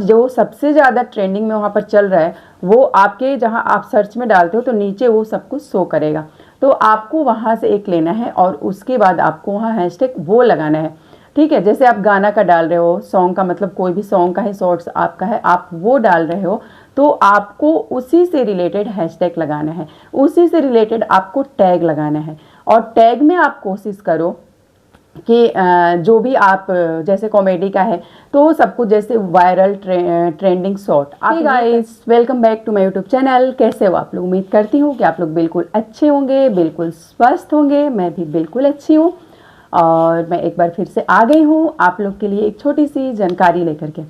जो सबसे ज़्यादा ट्रेंडिंग में वहाँ पर चल रहा है वो आपके जहाँ आप सर्च में डालते हो तो नीचे वो सब कुछ शो करेगा। तो आपको वहाँ से एक लेना है और उसके बाद आपको वहाँ हैशटैग वो लगाना है। ठीक है, जैसे आप गाना का डाल रहे हो, सॉन्ग का मतलब कोई भी सॉन्ग का है, शॉर्ट्स आपका है, आप वो डाल रहे हो तो आपको उसी से रिलेटेड हैशटैग लगाना है, उसी से रिलेटेड आपको टैग लगाना है। और टैग में आप कोशिश करो कि जो भी आप जैसे कॉमेडी का है तो सब कुछ जैसे वायरल ट्रेंडिंग शॉर्ट। आप guys welcome back to my YouTube channel. कैसे हो आप लोग? उम्मीद करती हूँ कि आप लोग बिल्कुल अच्छे होंगे, बिल्कुल स्वस्थ होंगे। मैं भी बिल्कुल अच्छी हूँ और मैं एक बार फिर से आ गई हूँ आप लोग के लिए एक छोटी सी जानकारी लेकर के।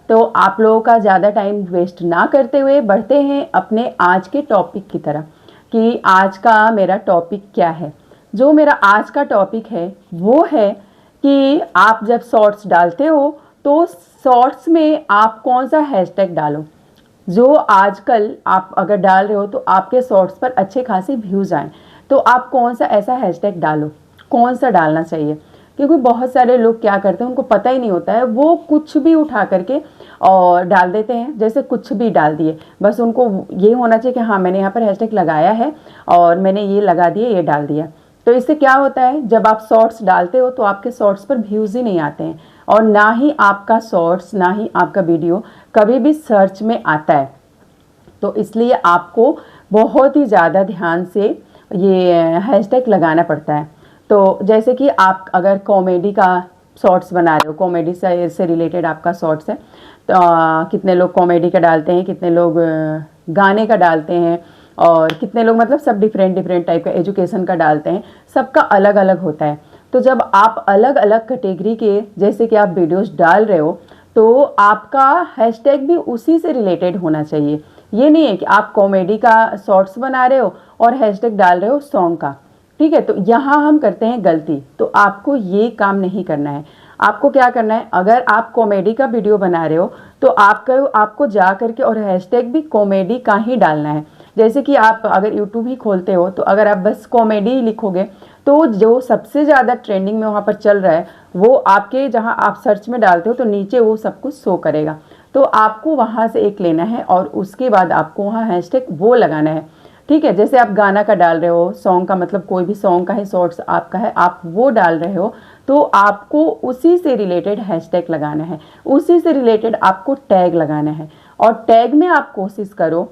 तो आप लोगों का ज़्यादा टाइम वेस्ट ना करते हुए बढ़ते हैं अपने आज के टॉपिक की तरफ कि आज का मेरा टॉपिक क्या है। जो मेरा आज का टॉपिक है वो है कि आप जब शॉर्ट्स डालते हो तो शॉर्ट्स में आप कौन सा हैशटैग डालो। जो आजकल आप अगर डाल रहे हो तो आपके शॉर्ट्स पर अच्छे खासे व्यूज़ आए, तो आप कौन सा ऐसा हैशटैग डालो, कौन सा डालना चाहिए। क्योंकि बहुत सारे लोग क्या करते हैं, उनको पता ही नहीं होता है, वो कुछ भी उठा करके और डाल देते हैं, जैसे कुछ भी डाल दिए। बस उनको ये होना चाहिए कि हाँ मैंने यहाँ पर हैशटैग लगाया है और मैंने ये लगा दिया, ये डाल दिया। तो इससे क्या होता है, जब आप शॉर्ट्स डालते हो तो आपके शॉर्ट्स पर व्यूज़ ही नहीं आते हैं और ना ही आपका शॉर्ट्स, ना ही आपका वीडियो कभी भी सर्च में आता है। तो इसलिए आपको बहुत ही ज़्यादा ध्यान से ये हैशटैग लगाना पड़ता है। तो जैसे कि आप अगर कॉमेडी का शॉर्ट्स बना रहे हो, कॉमेडी से रिलेटेड आपका शॉर्ट्स है, तो कितने लोग कॉमेडी का डालते हैं, कितने लोग गाने का डालते हैं और कितने लोग मतलब सब डिफरेंट डिफरेंट टाइप का एजुकेशन का डालते हैं। सबका अलग अलग होता है। तो जब आप अलग अलग कैटेगरी के जैसे कि आप वीडियोस डाल रहे हो तो आपका हैशटैग भी उसी से रिलेटेड होना चाहिए। ये नहीं है कि आप कॉमेडी का शॉर्ट्स बना रहे हो और हैशटैग डाल रहे हो सॉन्ग का। ठीक है, तो यहाँ हम करते हैं गलती। तो आपको ये काम नहीं करना है। आपको क्या करना है, अगर आप कॉमेडी का वीडियो बना रहे हो तो आपको जा करके और हैशटैग भी कॉमेडी का ही डालना है। जैसे कि आप अगर यूट्यूब ही खोलते हो तो अगर आप बस कॉमेडी ही लिखोगे तो जो सबसे ज़्यादा ट्रेंडिंग में वहाँ पर चल रहा है वो आपके जहाँ आप सर्च में डालते हो तो नीचे वो सब कुछ शो करेगा। तो आपको वहाँ से एक लेना है और उसके बाद आपको वहाँ हैशटैग वो लगाना है। ठीक है, जैसे आप गाना का डाल रहे हो, सॉन्ग का मतलब कोई भी सॉन्ग का है, शॉर्ट्स आपका है, आप वो डाल रहे हो तो आपको उसी से रिलेटेड हैशटैग लगाना है, उसी से रिलेटेड आपको टैग लगाना है। और टैग में आप कोशिश करो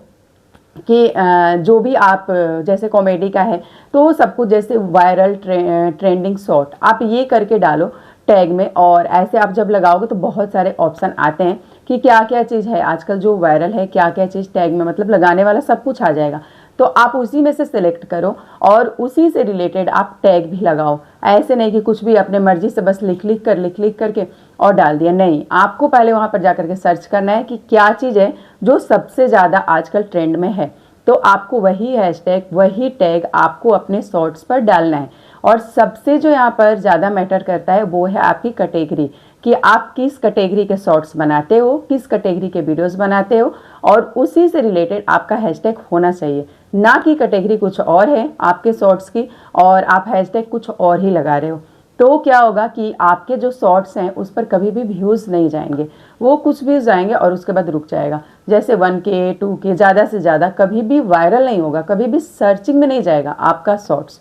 कि जो भी आप जैसे कॉमेडी का है तो सब कुछ जैसे वायरल ट्रेंडिंग शॉर्ट आप ये करके डालो टैग में। और ऐसे आप जब लगाओगे तो बहुत सारे ऑप्शन आते हैं कि क्या क्या चीज़ है आजकल जो वायरल है, क्या क्या चीज़ टैग में मतलब लगाने वाला सब कुछ आ जाएगा। तो आप उसी में से सिलेक्ट करो और उसी से रिलेटेड आप टैग भी लगाओ। ऐसे नहीं कि कुछ भी अपने मर्जी से बस लिख लिख करके और डाल दिया। नहीं, आपको पहले वहाँ पर जा करके सर्च करना है कि क्या चीज़ है जो सबसे ज़्यादा आजकल ट्रेंड में है। तो आपको वही हैशटैग, वही टैग आपको अपने शॉर्ट्स पर डालना है। और सबसे जो यहाँ पर ज़्यादा मैटर करता है वो है आपकी कैटेगरी, कि आप किस कैटेगरी के शॉर्ट्स बनाते हो, किस कैटेगरी के वीडियोस बनाते हो और उसी से रिलेटेड आपका हैशटैग होना चाहिए। ना कि कैटेगरी कुछ और है आपके शॉर्ट्स की और आप हैशटैग कुछ और ही लगा रहे हो। तो क्या होगा कि आपके जो शॉर्ट्स हैं उस पर कभी भी व्यूज़ नहीं जाएंगे, वो कुछ व्यूज़ जाएंगे और उसके बाद रुक जाएगा। जैसे 1K 2K ज़्यादा से ज़्यादा कभी भी वायरल नहीं होगा, कभी भी सर्चिंग में नहीं जाएगा आपका शॉर्ट्स।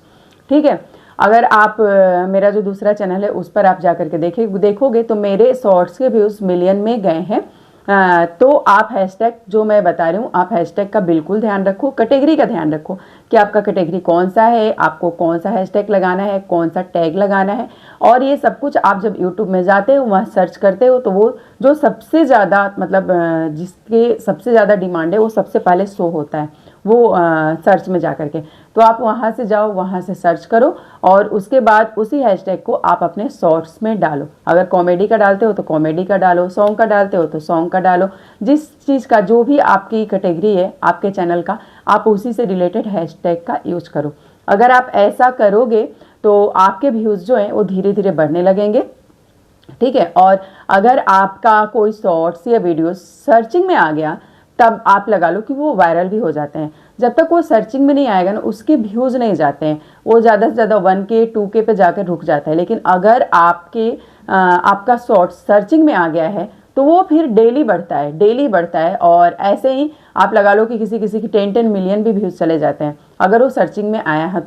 ठीक है, अगर आप मेरा जो दूसरा चैनल है उस पर आप जा करके देखोगे तो मेरे शॉर्ट्स के व्यूज़ मिलियन में गए हैं। तो आप हैशटैग जो मैं बता रही हूँ, आप हैशटैग का बिल्कुल ध्यान रखो, कैटेगरी का ध्यान रखो कि आपका कैटेगरी कौन सा है, आपको कौन सा हैशटैग लगाना है, कौन सा टैग लगाना है। और ये सब कुछ आप जब यूट्यूब में जाते हो, वहाँ सर्च करते हो तो वो जो सबसे ज़्यादा मतलब जिसके सबसे ज़्यादा डिमांड है वो सबसे पहले शो होता है वो सर्च में जा करके। तो आप वहाँ से जाओ, वहाँ से सर्च करो और उसके बाद उसी हैशटैग को आप अपने शॉर्ट्स में डालो। अगर कॉमेडी का डालते हो तो कॉमेडी का डालो, सॉन्ग का डालते हो तो सॉन्ग का डालो। जिस चीज़ का जो भी आपकी कैटेगरी है आपके चैनल का, आप उसी से रिलेटेड हैशटैग का यूज करो। अगर आप ऐसा करोगे तो आपके व्यूज़ जो हैं वो धीरे धीरे बढ़ने लगेंगे। ठीक है, और अगर आपका कोई शॉर्ट्स या वीडियो सर्चिंग में आ गया तब आप लगा लो कि वो वायरल भी हो जाते हैं। जब तक वो सर्चिंग में नहीं आएगा ना, उसके व्यूज़ नहीं जाते हैं, वो ज़्यादा से ज़्यादा 1K 2K पे जाकर रुक जाता है। लेकिन अगर आपका शॉर्ट सर्चिंग में आ गया है तो वो फिर डेली बढ़ता है, डेली बढ़ता है। और ऐसे ही आप लगा लो कि किसी किसी की 10 मिलियन भी व्यूज़ चले जाते हैं अगर वो सर्चिंग में आया है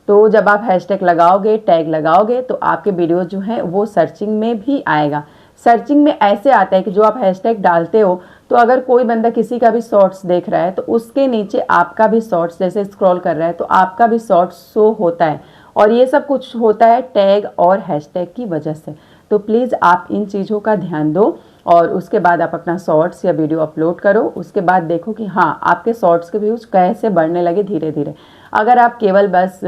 तो जब आप हैशटैग लगाओगे, टैग लगाओगे, तो आपके वीडियो जो हैं वो सर्चिंग में भी आएगा। सर्चिंग में ऐसे आता है कि जो आप हैशटैग डालते हो, तो अगर कोई बंदा किसी का भी शॉर्ट्स देख रहा है तो उसके नीचे आपका भी शॉर्ट्स जैसे स्क्रॉल कर रहा है तो आपका भी शॉर्ट्स शो होता है। और ये सब कुछ होता है टैग और हैशटैग की वजह से। तो प्लीज़ आप इन चीज़ों का ध्यान दो और उसके बाद आप अपना शॉर्ट्स या वीडियो अपलोड करो। उसके बाद देखो कि हाँ, आपके शॉर्ट्स के व्यूज़ कैसे बढ़ने लगे धीरे धीरे। अगर आप केवल बस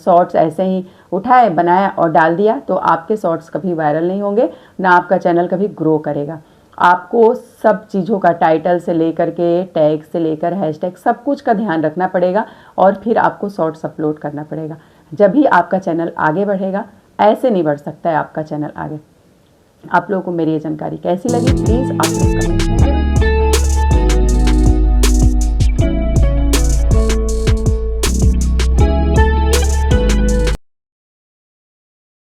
शॉर्ट्स ऐसे ही उठाए, बनाया और डाल दिया तो आपके शॉर्ट्स कभी वायरल नहीं होंगे, ना आपका चैनल कभी ग्रो करेगा। आपको सब चीज़ों का, टाइटल से लेकर के, टैग से लेकर हैशटैग, सब कुछ का ध्यान रखना पड़ेगा और फिर आपको शॉर्ट्स अपलोड करना पड़ेगा। जब भी आपका चैनल आगे बढ़ेगा। ऐसे नहीं बढ़ सकता है आपका चैनल आगे। आप लोगों को मेरी ये जानकारी कैसी लगी प्लीज़ आप लोग कमेंट में